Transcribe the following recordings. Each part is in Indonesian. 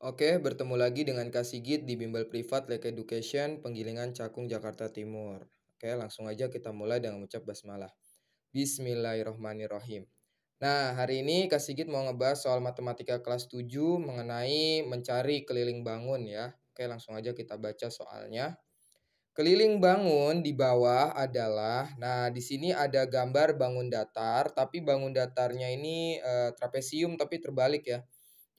Oke, bertemu lagi dengan Kak Sigit di Bimbel Privat Lake Education, Penggilingan Cakung, Jakarta Timur. Oke, langsung aja kita mulai dengan mengucap basmalah. Bismillahirrohmanirrohim. Nah, hari ini Kak Sigit mau ngebahas soal matematika kelas 7 mengenai mencari keliling bangun ya. Oke, langsung aja kita baca soalnya. Keliling bangun di bawah adalah, nah di sini ada gambar bangun datar, tapi bangun datarnya ini trapesium tapi terbalik ya.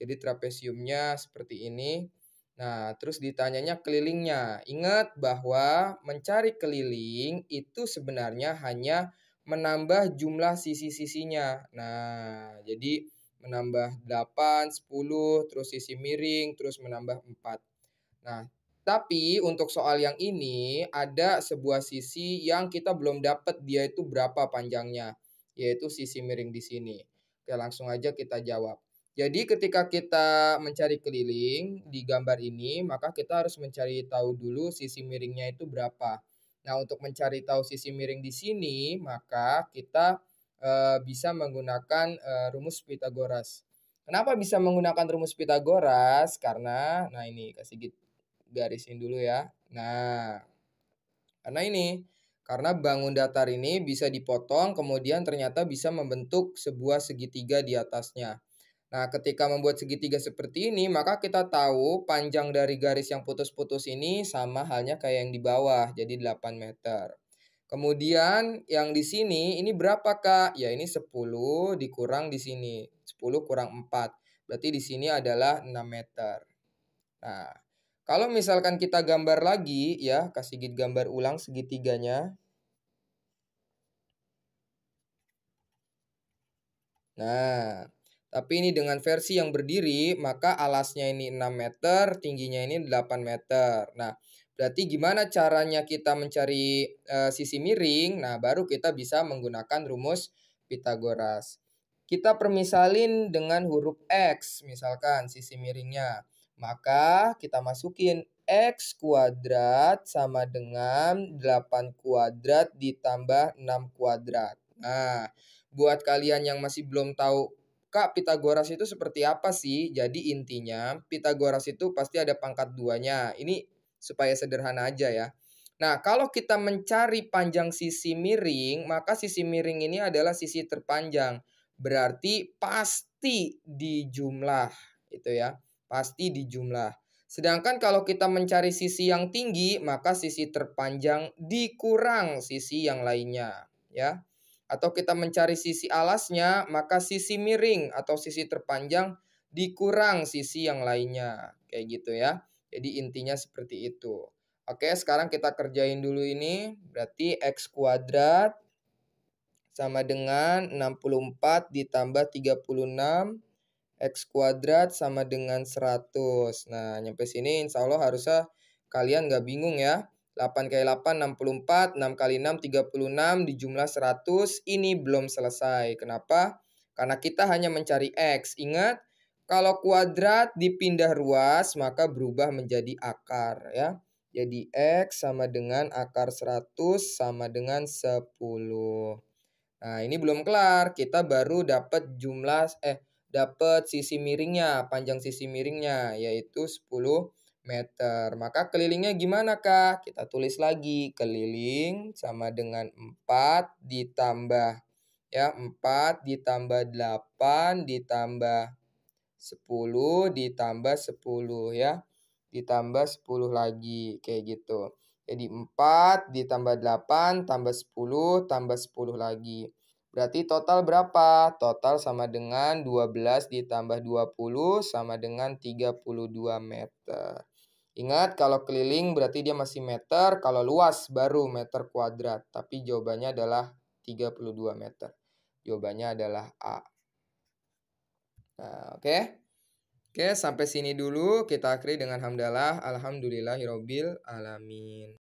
Jadi trapesiumnya seperti ini. Nah, terus ditanyanya kelilingnya. Ingat bahwa mencari keliling itu sebenarnya hanya menambah jumlah sisi-sisinya. Nah, jadi menambah 8, 10, terus sisi miring, terus menambah 4. Nah, tapi untuk soal yang ini ada sebuah sisi yang kita belum dapat dia itu berapa panjangnya, yaitu sisi miring di sini. Oke, langsung aja kita jawab. Jadi ketika kita mencari keliling di gambar ini, maka kita harus mencari tahu dulu sisi miringnya itu berapa. Nah, untuk mencari tahu sisi miring di sini, maka kita bisa menggunakan rumus Pythagoras. Kenapa bisa menggunakan rumus Pythagoras? Karena, nah ini kasih garisin dulu ya. Nah, karena bangun datar ini bisa dipotong, kemudian ternyata bisa membentuk sebuah segitiga di atasnya. Nah, ketika membuat segitiga seperti ini, maka kita tahu panjang dari garis yang putus-putus ini sama halnya kayak yang di bawah, jadi 8 meter. Kemudian yang di sini ini berapa, Kak? Ya, ini 10 dikurang di sini. 10 kurang 4. Berarti di sini adalah 6 meter. Nah, kalau misalkan kita gambar lagi ya, kasih gambar ulang segitiganya. Nah, tapi ini dengan versi yang berdiri, maka alasnya ini 6 meter, tingginya ini 8 meter. Nah, berarti gimana caranya kita mencari sisi miring? Nah, baru kita bisa menggunakan rumus Pythagoras. Kita permisalin dengan huruf X, misalkan sisi miringnya. Maka kita masukin X kuadrat sama dengan 8 kuadrat ditambah 6 kuadrat. Nah, buat kalian yang masih belum tahu, Kak, Pythagoras itu seperti apa sih? Jadi intinya, Pythagoras itu pasti ada pangkat duanya. Ini supaya sederhana aja ya. Nah, kalau kita mencari panjang sisi miring, maka sisi miring ini adalah sisi terpanjang. Berarti pasti dijumlah, itu ya. Pasti dijumlah. Sedangkan kalau kita mencari sisi yang tinggi, maka sisi terpanjang dikurang sisi yang lainnya, ya. Atau kita mencari sisi alasnya, maka sisi miring atau sisi terpanjang dikurang sisi yang lainnya. Kayak gitu ya. Jadi intinya seperti itu. Oke, sekarang kita kerjain dulu ini. Berarti X kuadrat sama dengan 64 ditambah 36. X kuadrat sama dengan 100. Nah, nyampe sini insya Allah harusnya kalian nggak bingung ya. 8 kali 8, 64. 6 kali 6, 36. Dijumlah 100. Ini belum selesai. Kenapa? Karena kita hanya mencari X. Ingat, kalau kuadrat dipindah ruas, maka berubah menjadi akar ya. Jadi X sama dengan akar 100 sama dengan 10. Nah, ini belum kelar. Kita baru dapat dapat sisi miringnya, panjang sisi miringnya yaitu 10 meter. Maka kelilingnya gimana, Kak? Kita tulis lagi. Keliling sama dengan 4 ditambah 4 ditambah 8 ditambah 10 ditambah 10 ya. Ditambah 10 lagi kayak gitu. Jadi 4 ditambah 8 tambah 10 tambah 10 lagi. Berarti total berapa? Total sama dengan 12 ditambah 20 sama dengan 32 meter. Ingat, kalau keliling berarti dia masih meter, kalau luas baru meter kuadrat. Tapi jawabannya adalah 32 meter. Jawabannya adalah A. Nah, oke. Oke, sampai sini dulu. Kita akhiri dengan hamdalah. Alhamdulillahirobbil alamin.